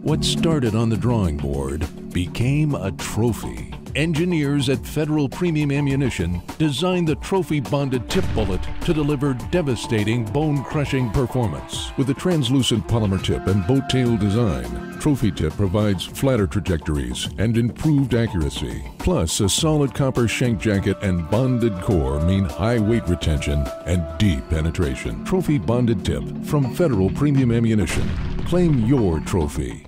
What started on the drawing board became a trophy. Engineers at Federal Premium Ammunition designed the trophy bonded tip bullet to deliver devastating bone-crushing performance. With a translucent polymer tip and boat tail design, Trophy Tip provides flatter trajectories and improved accuracy. Plus, a solid copper shank jacket and bonded core mean high weight retention and deep penetration. Trophy Bonded Tip from Federal Premium Ammunition. Claim your trophy.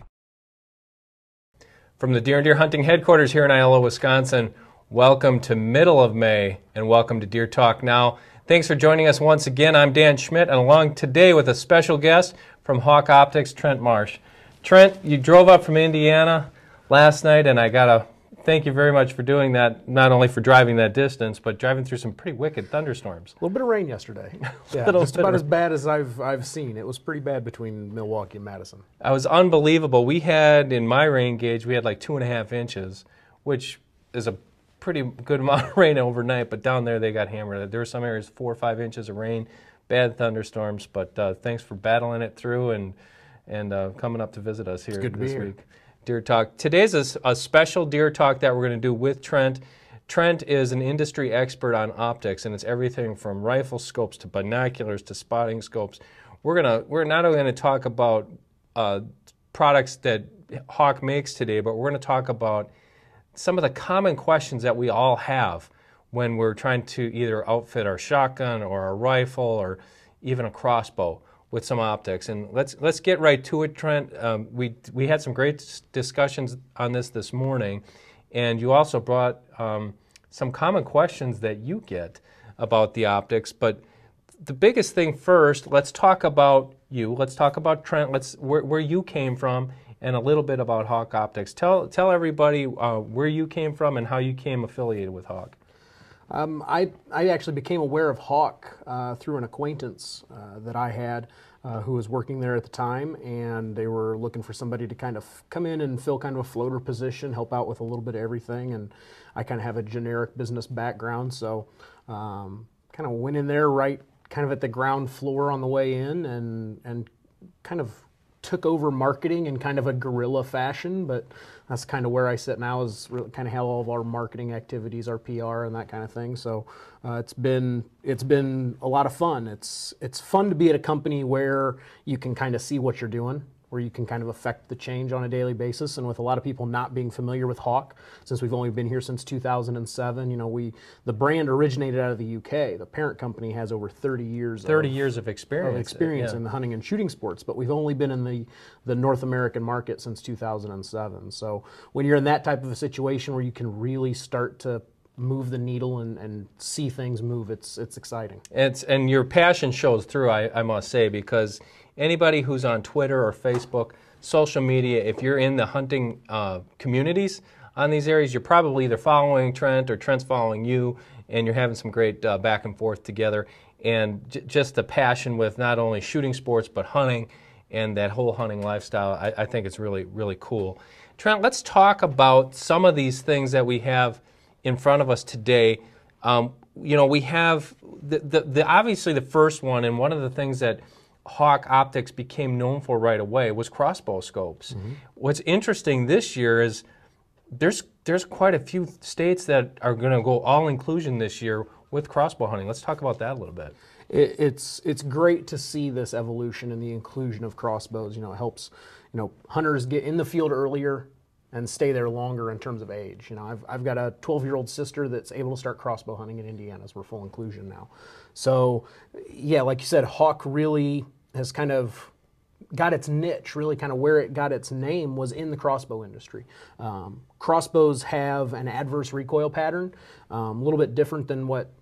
From the Deer and Deer Hunting headquarters here in Iola, Wisconsin, welcome to middle of May and welcome to Deer Talk Now. Thanks for joining us once again. I'm Dan Schmidt and along today with a special guest from Hawk Optics, Trent Marsh. Trent, you drove up from Indiana last night and I gotta thank you very much for doing that, not only for driving that distance, but driving through some pretty wicked thunderstorms. A little bit of rain yesterday. Yeah, just about as bad as I've seen. It was pretty bad between Milwaukee and Madison. It was unbelievable. We had, in my rain gauge, we had like 2.5 inches, which is a pretty good amount of rain overnight, but down there they got hammered. There were some areas 4 or 5 inches of rain, bad thunderstorms, but thanks for battling it through and coming up to visit us here this week. Deer Talk. Today's a special Deer Talk that we're going to do with Trent. Trent is an industry expert on optics, and it's everything from rifle scopes to binoculars to spotting scopes. We're not only going to talk about products that Hawk makes today, but we're going to talk about some of the common questions that we all have when we're trying to either outfit our shotgun or our rifle or even a crossbow with some optics. And let's get right to it, Trent. We had some great discussions on this morning, and you also brought some common questions that you get about the optics. But the biggest thing first, let's talk about you. Let's talk about Trent. Where you came from and a little bit about Hawk Optics. Tell everybody where you came from and how you came affiliated with Hawk. I actually became aware of Hawk through an acquaintance that I had who was working there at the time, and they were looking for somebody to kind of come in and fill kind of a floater position, help out with a little bit of everything, and I kind of have a generic business background, so kind of went in there right kind of at the ground floor on the way in and kind of took over marketing in kind of a guerrilla fashion, but that's kind of where I sit now, is really kind of how all of our marketing activities, our PR and that kind of thing. So it's been a lot of fun. It's fun to be at a company where you can kind of see what you're doing, where you can kind of affect the change on a daily basis. And with a lot of people not being familiar with Hawk, since we've only been here since 2007, you know, the brand originated out of the UK. The parent company has over 30 years of experience. In the hunting and shooting sports, but we've only been in the North American market since 2007. So when you're in that type of a situation where you can really start to move the needle and see things move, it's exciting. And your passion shows through, I must say, because anybody who's on Twitter or Facebook, social media, if you're in the hunting communities on these areas, you're probably either following Trent or Trent's following you, and you're having some great back and forth together. And just the passion with not only shooting sports but hunting and that whole hunting lifestyle, I think it's really, really cool. Trent, let's talk about some of these things that we have in front of us today. You know, we have obviously the first one, and one of the things that Hawk Optics became known for right away was crossbow scopes. Mm-hmm. What's interesting this year is there's quite a few states that are going to go all inclusion this year with crossbow hunting. Let's talk about that a little bit. It's great to see this evolution and the inclusion of crossbows. You know, it helps, you know, hunters get in the field earlier and stay there longer in terms of age. You know, I've got a 12-year-old sister that's able to start crossbow hunting in Indiana, so we're full inclusion now. So, yeah, like you said, Hawk really has kind of got its niche, really kind of where it got its name was in the crossbow industry. Crossbows have an adverse recoil pattern, a little bit different than what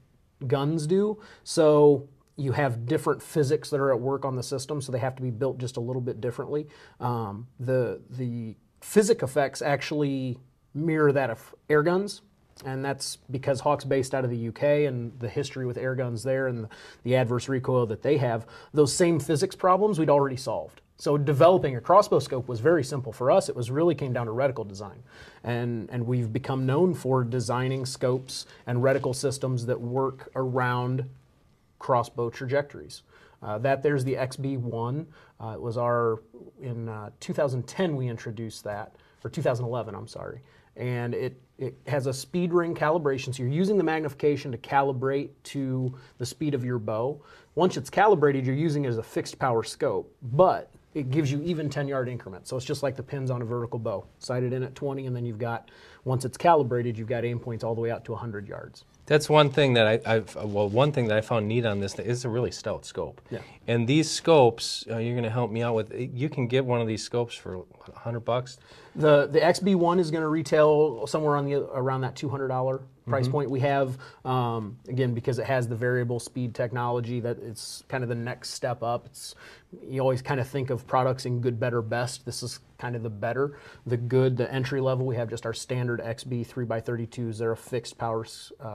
guns do. So you have different physics that are at work on the system, so they have to be built just a little bit differently. The physics effects actually mirror that of air guns. And that's because Hawk's based out of the UK, and the history with air guns there and the adverse recoil that they have, those same physics problems we'd already solved. So developing a crossbow scope was very simple for us. It was really came down to reticle design. And we've become known for designing scopes and reticle systems that work around crossbow trajectories. There's the XB1. It was in 2010 we introduced that, or 2011, I'm sorry. And it has a speed ring calibration, so you're using the magnification to calibrate to the speed of your bow. Once it's calibrated, you're using it as a fixed power scope, but it gives you even 10-yard increments. So it's just like the pins on a vertical bow. Sighted in at 20, and then you've got, once it's calibrated, you've got aim points all the way out to 100 yards. That's one thing that one thing that I found neat on this is a really stout scope. Yeah. And these scopes, you're going to help me out with. You can get one of these scopes for $100. The XB1 is going to retail somewhere around that $200 price point. We have, again, because it has the variable speed technology, that it's kind of the next step up. You always kind of think of products in good, better, best. This is kind of the better. The good, the entry level, we have just our standard XB 3x32s. They're a fixed power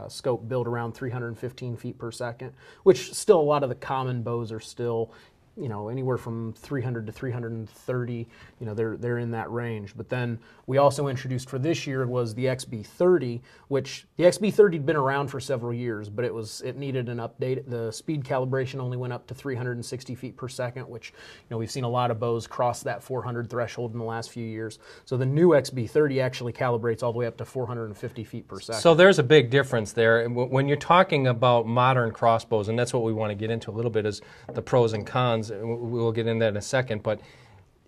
scope built around 315 feet per second, which still a lot of the common bows are still, anywhere from 300 to 330, they're in that range. But then we also introduced for this year was the XB30, which the XB30 had been around for several years, but it needed an update. The speed calibration only went up to 360 feet per second, which, we've seen a lot of bows cross that 400 threshold in the last few years. So the new XB30 actually calibrates all the way up to 450 feet per second. So there's a big difference there. When you're talking about modern crossbows, and that's what we want to get into a little bit, is the pros and cons. We'll get into that in a second, but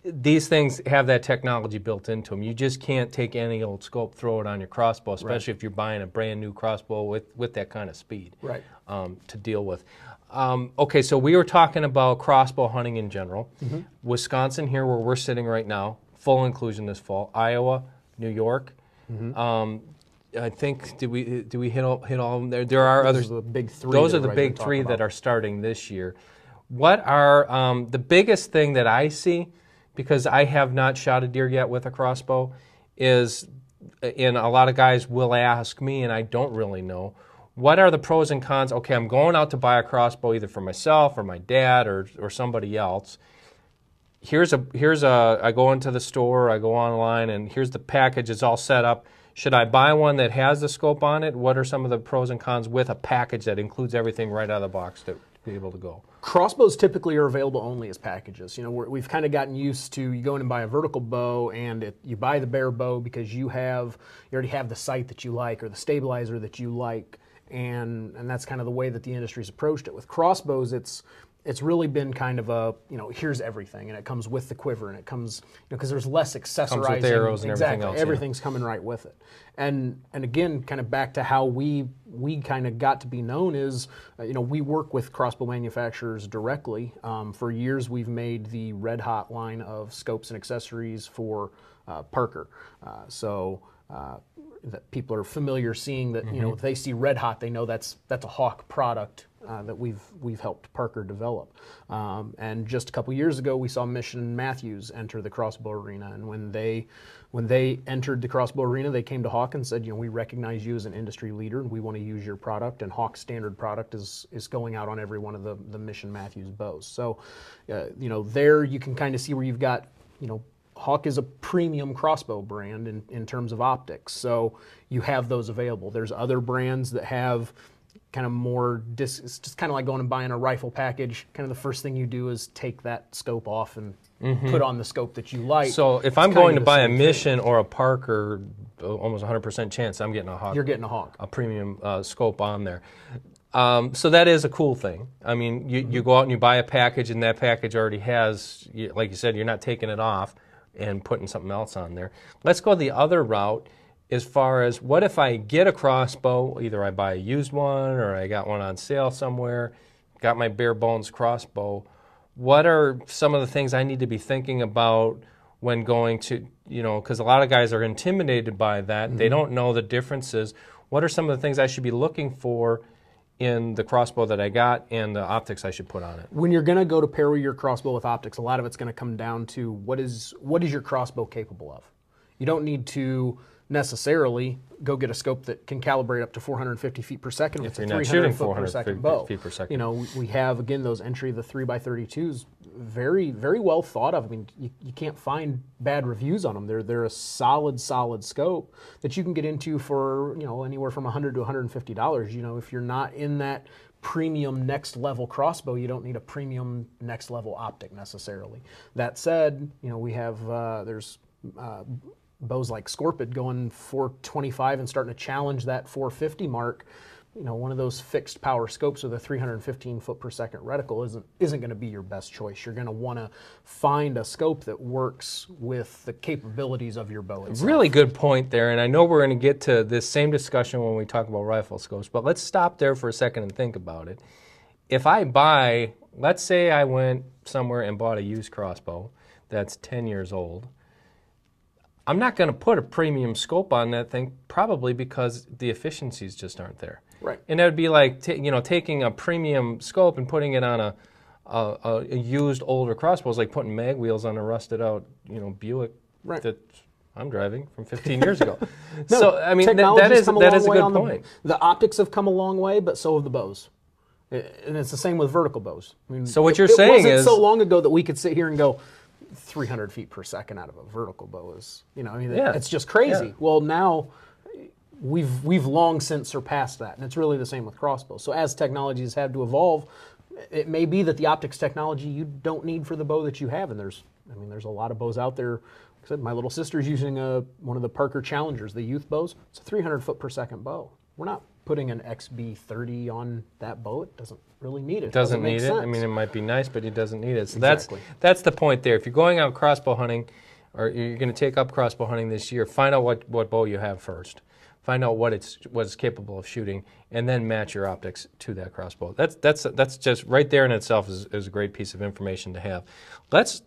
these things have that technology built into them. You just can't take any old scope, throw it on your crossbow, especially if you're buying a brand new crossbow with that kind of speed to deal with. Okay, so we were talking about crossbow hunting in general. Wisconsin, here where we're sitting right now, full inclusion this fall. Iowa, New York. I think did we hit all of them there? There are others. Those are the big three. Those are the big three that are starting this year. What are the biggest thing that I see, because I have not shot a deer yet with a crossbow, is, and a lot of guys will ask me, and I don't really know, what are the pros and cons? Okay, I'm going out to buy a crossbow either for myself or my dad or somebody else. I go into the store, I go online, and here's the package. It's all set up. Should I buy one that has the scope on it? What are some of the pros and cons with a package that includes everything right out of the box to be able to go? Crossbows typically are available only as packages. We've kind of gotten used to, you go in and buy a vertical bow, and you buy the bare bow because you already have the sight that you like or the stabilizer that you like, and that's kind of the way that the industry's approached it. With crossbows, it's really been kind of a, here's everything, and it comes with the quiver, and it comes, because there's less accessorizing. Comes with arrows and everything else. Everything's coming right with it. And again, kind of back to how we kind of got to be known is, we work with crossbow manufacturers directly. For years, we've made the Red Hot line of scopes and accessories for Parker. That people are familiar seeing that, if they see Red Hot, they know that's a Hawk product that we've helped Parker develop. And just a couple years ago, we saw Mission Matthews enter the crossbow arena, and when they entered the crossbow arena, they came to Hawk and said, we recognize you as an industry leader, and we want to use your product. And Hawk's standard product is going out on every one of the Mission Matthews bows. So, there you can kind of see where you've got, Hawk is a premium crossbow brand in terms of optics, so you have those available. There's other brands that have kind of more, it's just kind of like going and buying a rifle package. Kind of the first thing you do is take that scope off and put on the scope that you like. So if I'm going to buy a Mission or a Parker, almost 100% chance I'm getting a Hawk. You're getting a Hawk. A premium scope on there. So that is a cool thing. I mean, you go out and you buy a package, and that package already has, like you said, you're not taking it off and putting something else on there. Let's go the other route as far as, what if I get a crossbow, either I buy a used one or I got one on sale somewhere, got my bare bones crossbow. What are some of the things I need to be thinking about when going to, because a lot of guys are intimidated by that. They don't know the differences. What are some of the things I should be looking for in the crossbow that I got and the optics I should put on it? When you're going to go to pair your crossbow with optics, a lot of it's going to come down to what is your crossbow capable of. You don't need to necessarily go get a scope that can calibrate up to 450 feet per second with a 300 foot per second bow. Feet per second. You know, we have, again, those entry, the 3x32s, very, very well thought of. I mean, you can't find bad reviews on them. They're a solid scope that you can get into for, you know, anywhere from $100 to $150. You know, if you're not in that premium next level crossbow, you don't need a premium next level optic necessarily. That said, you know, we have, there's bows like Scorpid going 425 and starting to challenge that 450 mark. You know, one of those fixed power scopes with a 315 foot per second reticle isn't going to be your best choice. You're going to want to find a scope that works with the capabilities of your bow itself. Really good point there, and I know we're going to get to this same discussion when we talk about rifle scopes, but let's stop there for a second and think about it. If I buy, let's say I went somewhere and bought a used crossbow that's 10 years old, I'm not going to put a premium scope on that thing, probably because the efficiencies just aren't there. Right. And that would be like you know, taking a premium scope and putting it on a used older crossbow. It's like putting mag wheels on a rusted out, you know, Buick that I'm driving from 15 years ago. No, so I mean that is a good point. The optics have come a long way, but so have the bows. And it's the same with vertical bows. I mean, so what you're saying it wasn't is so long ago that we could sit here and go 300 feet per second out of a vertical bow is, you know, I mean, it's just crazy. Yeah. Well, now we've long since surpassed that, and it's really the same with crossbows. So as technology has had to evolve, it may be that the optics technology you don't need for the bow that you have, and there's a lot of bows out there. Like I said, my little sister's using one of the Parker Challengers, the youth bows. It's a 300 foot per second bow. We're not putting an XB30 on that bow. It doesn't really need it. Doesn't need it. I mean, it might be nice, but it doesn't need it. So that's the point there. If you're going out crossbow hunting, or you're going to take up crossbow hunting this year, find out what bow you have first. Find out what it's capable of shooting, and then match your optics to that crossbow. That's just right there in itself is a great piece of information to have. Let's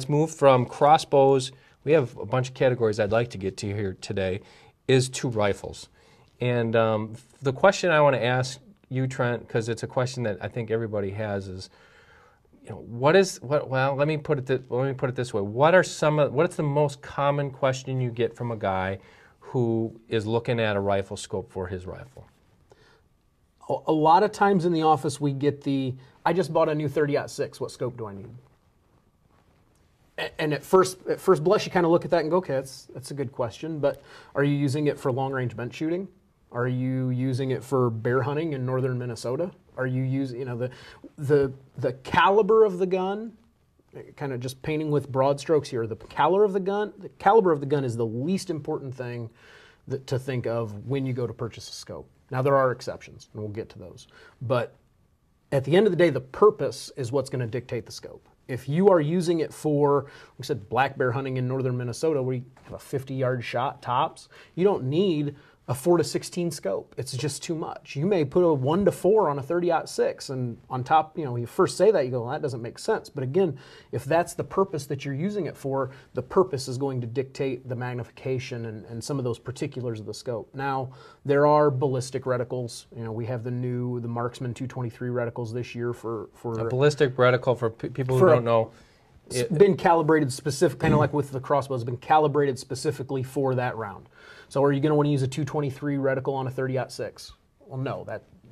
move from crossbows. We have a bunch of categories I'd like to get to here today, is to rifles. And the question I want to ask you, Trent, because it's a question that I think everybody has, is, you know, well, let me put it this way. What's the most common question you get from a guy who is looking at a rifle scope for his rifle? A lot of times in the office we get I just bought a new 30-06, what scope do I need? And at first blush you kind of look at that and go, okay, that's a good question, but are you using it for long-range bench shooting? Are you using it for bear hunting in northern Minnesota? Are you using, you know, the caliber of the gun, kind of just painting with broad strokes here, the caliber of the gun is the least important thing to think of when you go to purchase a scope. Now there are exceptions, and we'll get to those. But at the end of the day, the purpose is what's going to dictate the scope. If you are using it for, like I said, black bear hunting in northern Minnesota, where you have a 50-yard shot tops, you don't need a 4-16 scope. It's just too much. You may put a 1-4 on a 30-06, and on top, you know, you first say that, you go, well, that doesn't make sense. But again, if that's the purpose that you're using it for, the purpose is going to dictate the magnification and some of those particulars of the scope. Now, there are ballistic reticles. You know, we have the Marksman 223 reticles this year for a ballistic reticle, for people who don't know. It's been calibrated specific, kind of like with the crossbows, it's been calibrated specifically for that round. So are you going to want to use a 223 reticle on a 30-06? Well, no.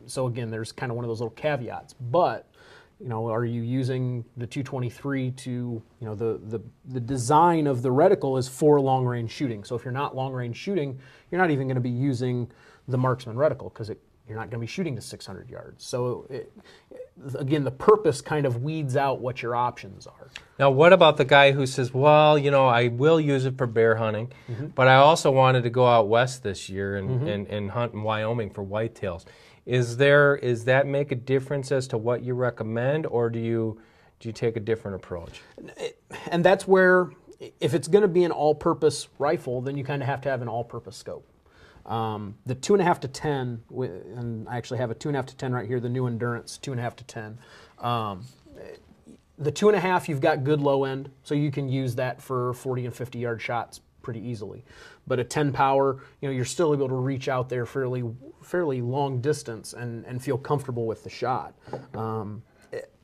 So again, there's kind of one of those little caveats. But, you know, are you using the 223 to, you know, the design of the reticle is for long-range shooting. So if you're not long-range shooting, you're not even going to be using the Marksman reticle because you're not going to be shooting to 600 yards. So again, the purpose kind of weeds out what your options are. Now, what about the guy who says, well, you know, I will use it for bear hunting, but I also wanted to go out west this year and hunt in Wyoming for whitetails. Does that make a difference as to what you recommend, or do you take a different approach? And that's where, if it's going to be an all-purpose rifle, then you kind of have to have an all-purpose scope. The 2.5 to 10, and I actually have a 2.5 to 10 right here, the new Endurance 2.5 to 10. The 2.5, you've got good low end, so you can use that for 40 and 50 yard shots pretty easily. But a 10 power, you know, you're still able to reach out there fairly long distance and feel comfortable with the shot.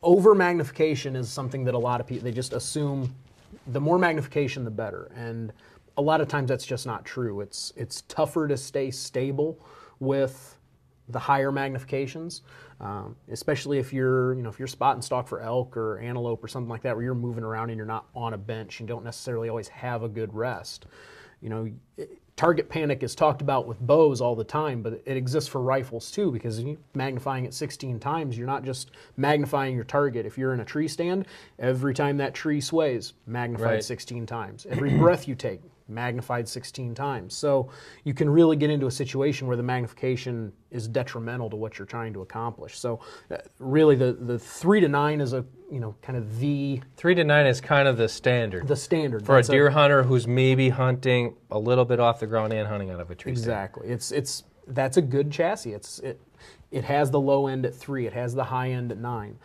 Over magnification is something that a lot of people, they just assume the more magnification the better. And a lot of times that's just not true. It's tougher to stay stable with the higher magnifications, especially if you're if you're spot and stalk for elk or antelope or something like that, where you're moving around and you're not on a bench. You don't necessarily always have a good rest. Target panic is talked about with bows all the time, but it exists for rifles too, because magnifying it 16 times, you're not just magnifying your target. If you're in a tree stand, every time that tree sways, magnified 16 times. Every breath you take, magnified 16 times. So you can really get into a situation where the magnification is detrimental to what you're trying to accomplish. So really the 3 to 9 is a kind of the 3 to 9 is kind of the standard. The standard for a deer hunter who's maybe hunting a little bit off the ground and hunting out of a tree stand. Exactly. That's a good chassis. It has the low end at 3. It has the high end at 9.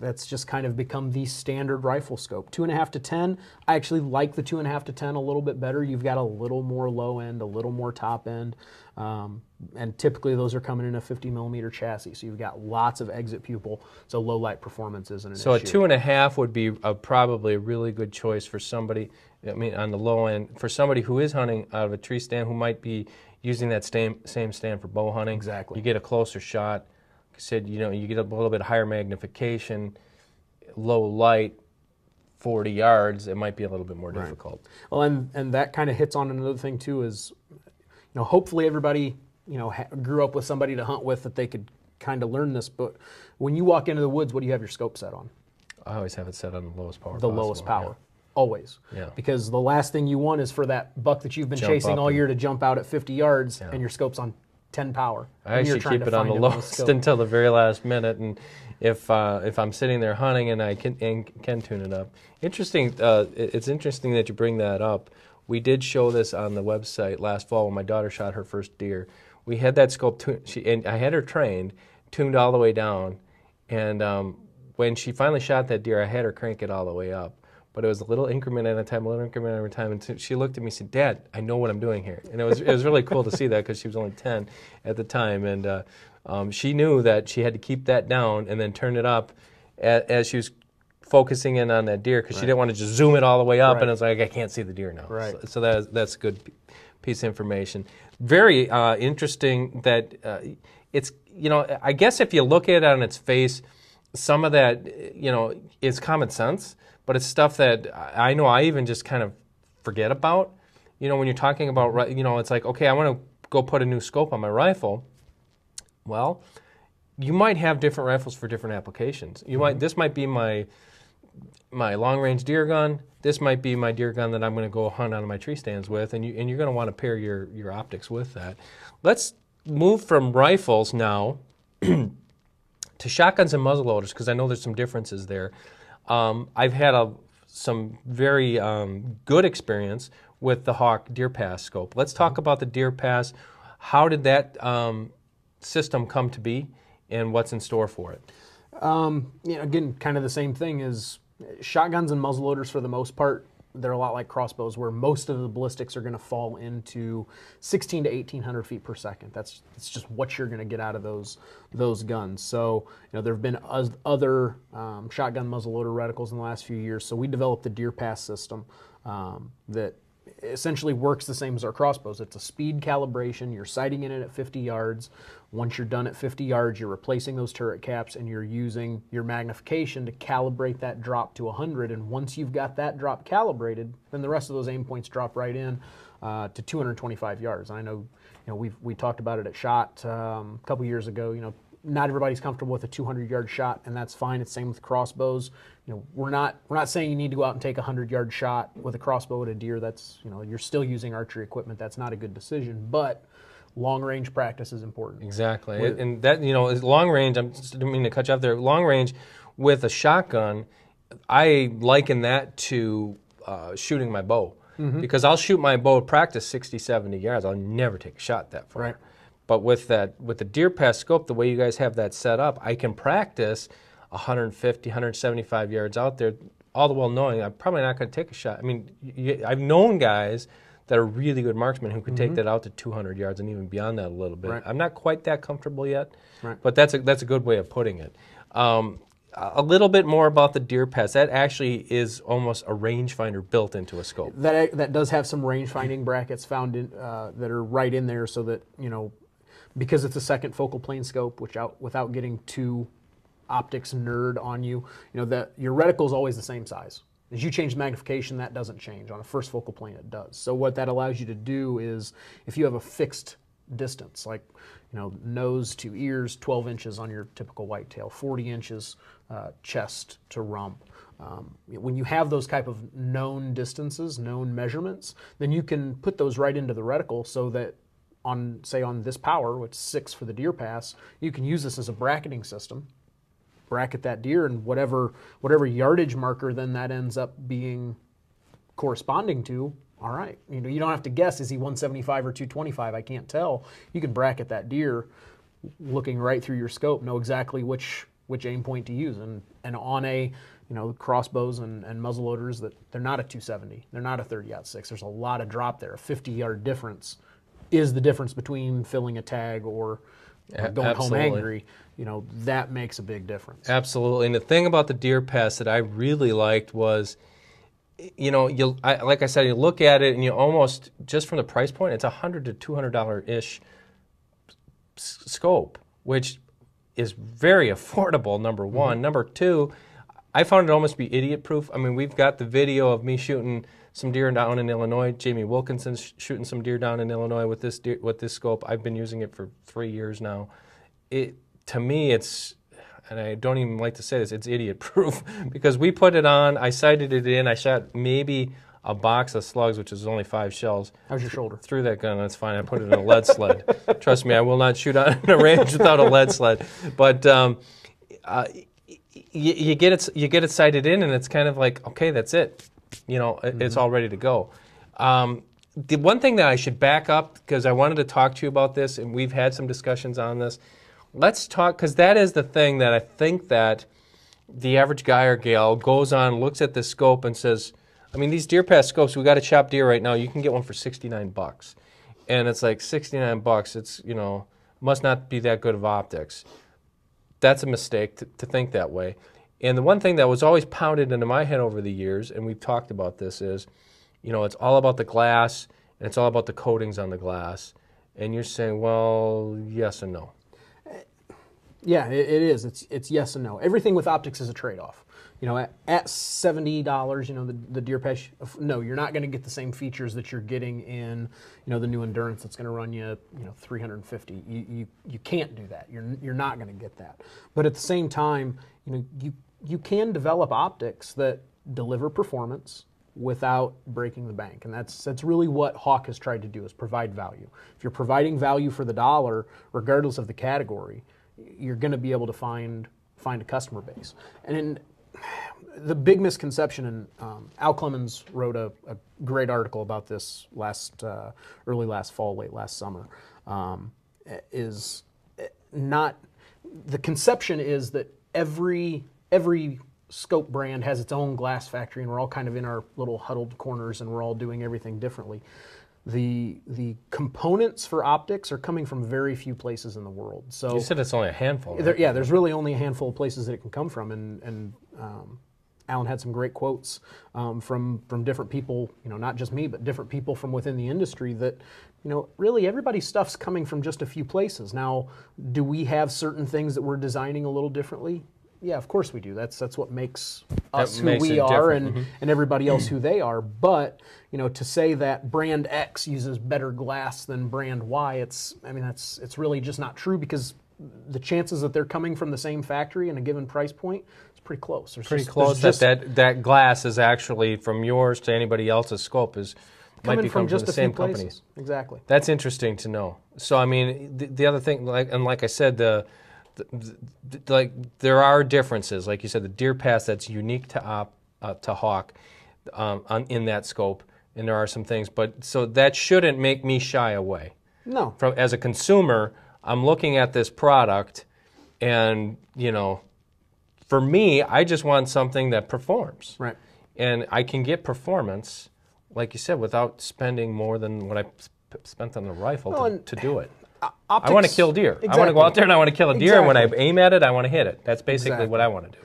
That's just kind of become the standard rifle scope. 2.5 to 10. I actually like the 2.5 to 10 a little bit better. You've got a little more low end, a little more top end, and typically those are coming in a 50 millimeter chassis. So you've got lots of exit pupil. So low light performance isn't an issue. So a 2.5 would be probably a really good choice for somebody. On the low end, for somebody who is hunting out of a tree stand, who might be using that same stand for bow hunting. Exactly. You get a closer shot. Like I said, you get a little bit higher magnification, low light, 40 yards. It might be a little bit more difficult. Well, and that kind of hits on another thing too. Is hopefully everybody grew up with somebody to hunt with that they could kind of learn this. But when you walk into the woods, what do you have your scope set on? I always have it set on the lowest power. The lowest power. Yeah. Always. Yeah. Because the last thing you want is for that buck that you've been chasing all year to jump out at 50 yards and your scope's on 10 power. I actually keep it on the lowest until the very last minute, and if I'm sitting there hunting and I can tune it up. Interesting. It's interesting that you bring that up. We did show this on the website last fall when my daughter shot her first deer. We had that scope and I had her trained, tuned all the way down, and when she finally shot that deer, I had her crank it all the way up. But it was a little increment at a time, a little increment at a time. And she looked at me and said, "Dad, I know what I'm doing here." And it was really cool to see that, because she was only 10 at the time. And she knew that she had to keep that down and then turn it up as she was focusing in on that deer, because she didn't want to just zoom it all the way up and it's like, I can't see the deer now. Right. So that's a good piece of information. Very interesting that it's, I guess if you look at it on its face, some of that, is common sense. But it's stuff that I know I even just kind of forget about. When you're talking about, it's like, okay, I want to go put a new scope on my rifle. Well, you might have different rifles for different applications. This might be my long-range deer gun. This might be my deer gun that I'm going to go hunt out of my tree stands with, and you're going to want to pair your optics with that. Let's move from rifles now to shotguns and muzzleloaders, because I know there's some differences there. I've had some very good experience with the Hawk Deer Pass scope. Let's talk about the Deer Pass. How did that system come to be, and what's in store for it? Again, kind of the same thing as shotguns and muzzleloaders for the most part. They're a lot like crossbows, where most of the ballistics are going to fall into 16 to 1800 feet per second. That's just what you're going to get out of those guns. So there have been other shotgun muzzleloader reticles in the last few years. So we developed the Deer Pass system that essentially works the same as our crossbows. It's a speed calibration. You're sighting in it at 50 yards. Once you're done at 50 yards, you're replacing those turret caps, and you're using your magnification to calibrate that drop to 100. And once you've got that drop calibrated, then the rest of those aim points drop right in to 225 yards. And I know, we talked about it at SHOT a couple years ago. Not everybody's comfortable with a 200-yard shot, and that's fine. It's same with crossbows. We're not saying you need to go out and take a 100-yard shot with a crossbow at a deer. That's, you're still using archery equipment. That's not a good decision, but long-range practice is important. Exactly. And that, long range, I didn't mean to cut you off there. Long range with a shotgun, I liken that to shooting my bow. Mm-hmm. Because I'll shoot my bow at practice 60, 70 yards. I'll never take a shot that far. Right. But with the Deer Pass scope, the way you guys have that set up, I can practice 150, 175 yards out there, all the while knowing I'm probably not going to take a shot. I mean, I've known guys that are really good marksmen who can take that out to 200 yards and even beyond that a little bit. Right. I'm not quite that comfortable yet, but that's a good way of putting it. a little bit more about the Deer Pass. That actually is almost a rangefinder built into a scope. That does have some range finding brackets found in that are right in there, so that because it's a second focal plane scope, without getting too optics nerd on you, that your reticle is always the same size. As you change magnification, that doesn't change. On a first focal plane, it does. So what that allows you to do is, if you have a fixed distance, like nose to ears, 12 inches on your typical whitetail, 40 inches chest to rump. When you have those type of known distances, known measurements, then you can put those right into the reticle, so that on this power, which is 6 for the Deer Pass, you can use this as a bracketing system. Bracket that deer, and whatever yardage marker then that ends up being corresponding to, all right. You don't have to guess, is he 175 or 225? I can't tell. You can bracket that deer looking right through your scope, know exactly which aim point to use. And on a crossbows and muzzleloaders, that they're not a 270, they're not a 30-06. There's a lot of drop there. A 50-yard difference is the difference between filling a tag or going home angry. That makes a big difference. Absolutely. And the thing about the Deer Pass that I really liked was, like I said, you look at it and you almost, just from the price point, it's $100 to $200-ish scope, which is very affordable, number one. Mm-hmm. Number two, I found it almost to be idiot-proof. I mean, we've got the video of me shooting some deer down in Illinois. Jamie Wilkinson's shooting some deer down in Illinois with this scope. I've been using it for 3 years now. To me, it's, and I don't even like to say this, it's idiot-proof, because we put it on, I sighted it in, I shot maybe a box of slugs, which is only 5 shells. How's your shoulder? Through that gun, that's fine. I put it in a lead sled. Trust me, I will not shoot on a range without a lead sled. But you get it sighted in, and it's kind of like, okay, that's it. It's all ready to go. The one thing that I should back up, because I wanted to talk to you about this, and we've had some discussions on this. Let's talk, because that is the thing that I think that the average guy or gal goes on, looks at the scope and says, I mean, these Deer Pass scopes, we got a chopped deer right now, you can get one for $69. And it's like $69, it's, must not be that good of optics. That's a mistake to think that way. And the one thing that was always pounded into my head over the years, and we've talked about this, is, it's all about the glass, and it's all about the coatings on the glass. And you're saying, well, yes and no. Yeah, it is. It's yes and no. Everything with optics is a trade-off. At $70, the Deer Pass, no, you're not going to get the same features that you're getting in, the new Endurance that's going to run you, $350. You can't do that. You're not going to get that. But at the same time, you can develop optics that deliver performance without breaking the bank, and that's really what Hawk has tried to do, is provide value. If you're providing value for the dollar, regardless of the category, you're going to be able to find a customer base. And the big misconception, and Al Clemens wrote a great article about this early last fall, late last summer, is not, the conception is that every scope brand has its own glass factory, and we're all kind of in our little huddled corners, and we're all doing everything differently. The components for optics are coming from very few places in the world. So you said it's only a handful, right? Yeah, there's really only a handful of places that it can come from, and Alan had some great quotes from different people, not just me, but different people from within the industry, that really everybody's stuff's coming from just a few places. Now, do we have certain things that we're designing a little differently? Yeah, of course we do. That's what makes us who we are, and everybody else who they are. But to say that brand X uses better glass than brand Y, it's really just not true, because the chances that they're coming from the same factory in a given price point is pretty close. Pretty close. That glass is actually, from yours to anybody else's scope, might be coming from the same companies. Exactly. That's interesting to know. So I mean, the other thing, like I said, there are differences. Like you said, the Deer Pass, that's unique to Hawk in that scope, and there are some things. But so that shouldn't make me shy away. No. As a consumer, I'm looking at this product, and for me, I just want something that performs. Right. And I can get performance, like you said, without spending more than what I spent on the rifle to do it. Optics, I want to kill deer. Exactly. I want to go out there and I want to kill a deer, and when I aim at it, I want to hit it. That's basically what I want to do.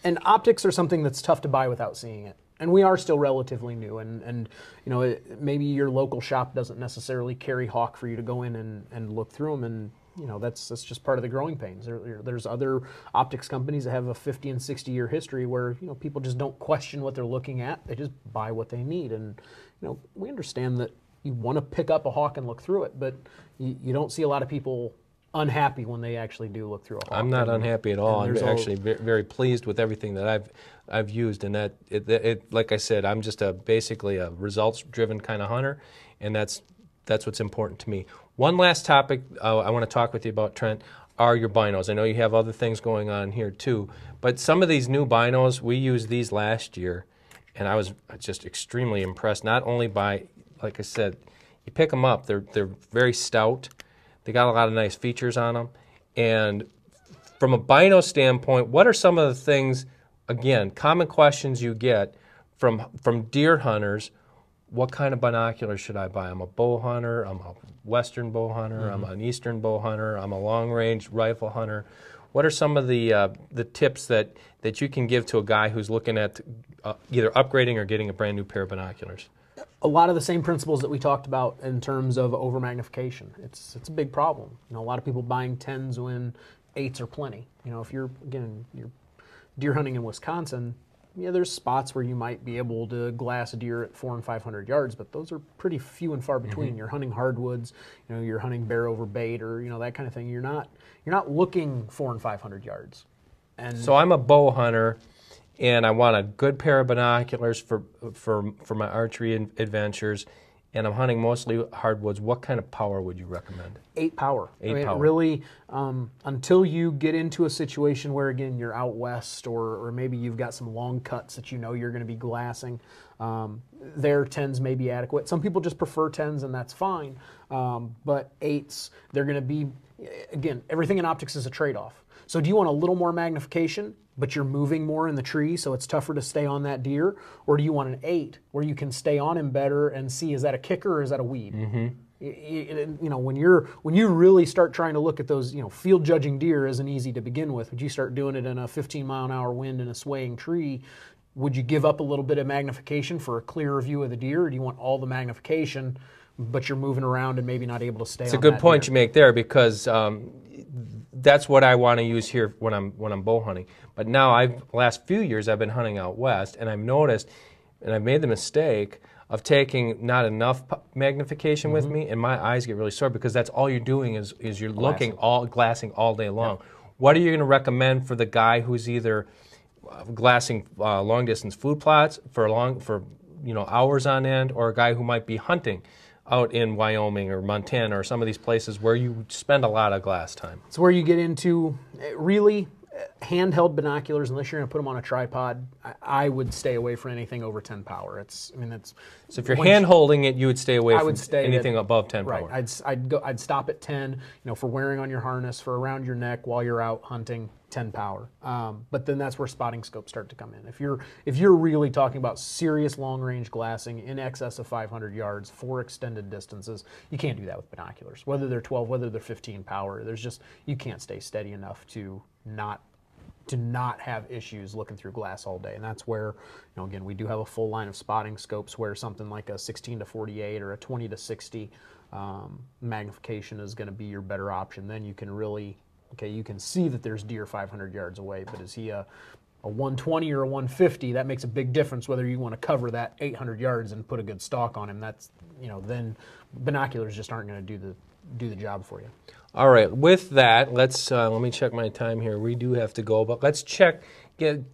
And optics are something that's tough to buy without seeing it. And we are still relatively new, and you know, maybe your local shop doesn't necessarily carry Hawk for you to go in and look through them, and you know, that's just part of the growing pains. There's other optics companies that have a 50 and 60 year history where, you know, people just don't question what they're looking at. They just buy what they need. And, you know, we understand that you want to pick up a Hawk and look through it, but you don't see a lot of people unhappy when they actually do look through a Hawk. I'm not unhappy at all. I'm actually very pleased with everything that I've used, and that it like I said, I'm just basically a results-driven kind of hunter, and that's what's important to me. One last topic I want to talk with you about, Trent, are your binos. I know you have other things going on here too, but some of these new binos, we used these last year, and I was just extremely impressed, not only by, like I said, you pick them up, they're very stout, they got a lot of nice features on them, and from a bino standpoint, what are some of the things, again, common questions you get from deer hunters? What kind of binoculars should I buy? I'm a bow hunter, I'm a western bow hunter, I'm an eastern bow hunter, I'm a long-range rifle hunter. What are some of the tips that you can give to a guy who's looking at either upgrading or getting a brand new pair of binoculars? A lot of the same principles that we talked about in terms of over-magnification. It's a big problem. You know, a lot of people buying 10s when 8s are plenty. You know, if you're deer hunting in Wisconsin, yeah, there's spots where you might be able to glass a deer at 400 and 500 yards, but those are pretty few and far between. You're hunting hardwoods, you know, you're hunting bear over bait, or you know, that kind of thing. You're not looking 400 and 500 yards. And so I'm a bow hunter, and I want a good pair of binoculars for my archery adventures, and I'm hunting mostly hardwoods. What kind of power would you recommend? 8 power. 8 power. Really, until you get into a situation where, again, you're out west, or maybe you've got some long cuts that you know you're going to be glassing, their 10s may be adequate. Some people just prefer 10s, and that's fine. But 8s, they're going to be, again, everything in optics is a trade-off. So do you want a little more magnification, but you're moving more in the tree, so it's tougher to stay on that deer? Or do you want an 8 where you can stay on him better and see, is that a kicker or is that a weed? You know, when you really start trying to look at those, you know, field judging deer isn't easy to begin with. Would you start doing it in a 15-mile-an-hour wind in a swaying tree? Would you give up a little bit of magnification for a clearer view of the deer, or do you want all the magnification, but you're moving around and maybe not able to stay on that deer? It's a good point you make there, because that's what I want to use here when I'm bow hunting. But now, last few years I've been hunting out west, and I've noticed, and I've made the mistake of taking not enough magnification with me, and my eyes get really sore, because that's all you're doing is you're glassing all day long. What are you going to recommend for the guy who's either glassing long distance food plots for you know, hours on end, or a guy who might be hunting out in Wyoming or Montana or some of these places where you spend a lot of glass time? It's where you get into really handheld binoculars. Unless you're going to put them on a tripod, I would stay away from anything over 10 power. So if you're hand holding it, you would stay away from anything above 10 right. power. I'd stop at 10. You know, for wearing on your harness, for around your neck while you're out hunting, 10 power. But then that's where spotting scopes start to come in. If you're really talking about serious long range glassing in excess of 500 yards for extended distances, you can't do that with binoculars. Whether they're 12, whether they're 15 power, you can't stay steady enough to not have issues looking through glass all day. And that's where, you know, again, we do have a full line of spotting scopes where something like a 16 to 48 or a 20 to 60 magnification is going to be your better option. Then you can really, you can see that there's deer 500 yards away, but is he a 120 or a 150? That makes a big difference whether you want to cover that 800 yards and put a good stalk on him. That's, you know, then binoculars just aren't going to do the job for you. All right, with that, let's let me check my time here. We do have to go, but let's check.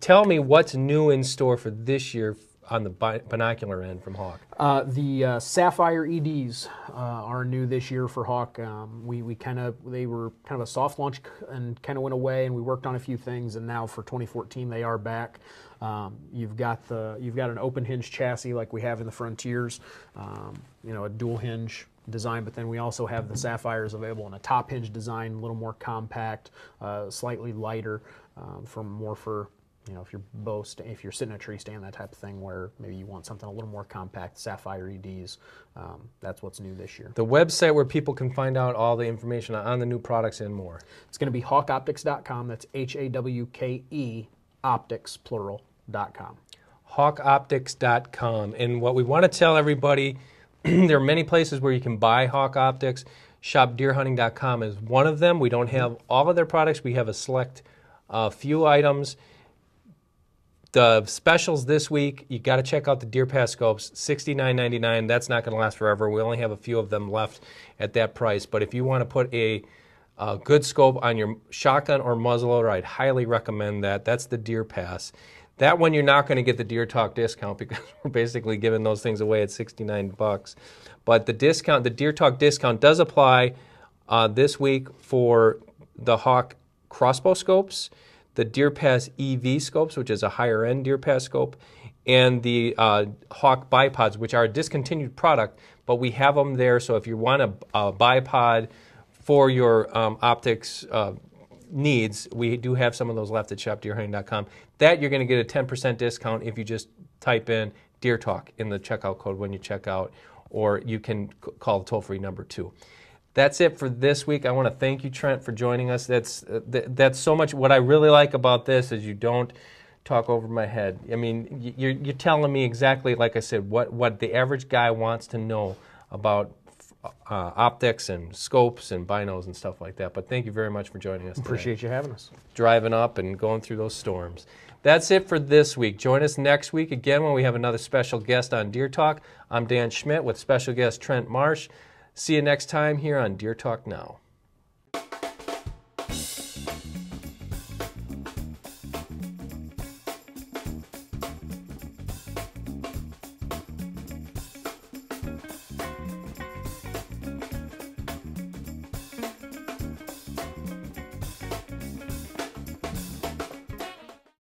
Tell me what's new in store for this year on the binocular end from Hawk. The Sapphire EDs are new this year for Hawk. They were kind of a soft launch and kind of went away, and we worked on a few things, and now for 2014 they are back. You've got an open hinge chassis like we have in the Frontiers, you know, a dual hinge design, but then we also have the Sapphires available in a top hinge design, a little more compact, slightly lighter, for you know, if you're sitting in a tree stand, that type of thing, where maybe you want something a little more compact. Sapphire EDs, that's what's new this year. The website where people can find out all the information on the new products and more. It's going to be hawkoptics.com. That's HAWKE hawkoptics.com. Hawkoptics.com. And what we want to tell everybody, there are many places where you can buy Hawk Optics. ShopDeerHunting.com is one of them. We don't have all of their products. We have a select few items. The specials this week, you got to check out the Deer Pass scopes, $69.99. That's not going to last forever. We only have a few of them left at that price. But if you want to put a good scope on your shotgun or muzzleloader, I'd highly recommend that. That's the Deer Pass. That one you're not going to get the Deer Talk discount because we're basically giving those things away at $69. But the discount, the Deer Talk discount does apply this week for the Hawk crossbow scopes, the Deer Pass EV scopes, which is a higher end Deer Pass scope, and the Hawk bipods, which are a discontinued product, but we have them there. So if you want a bipod for your optics needs, we do have some of those left at shopdeerhunting.com. That you're going to get a 10% discount if you just type in Deer Talk in the checkout code when you check out, or you can call the toll-free number too. That's it for this week. I want to thank you, Trent, for joining us. That's so much. What I really like about this is you don't talk over my head. I mean, you're telling me exactly, like I said, what the average guy wants to know about optics and scopes and binos and stuff like that. But thank you very much for joining us today. Appreciate you having us. Driving up and going through those storms. That's it for this week. Join us next week again when we have another special guest on Deer Talk. I'm Dan Schmidt with special guest Trent Marsh. See you next time here on Deer Talk Now.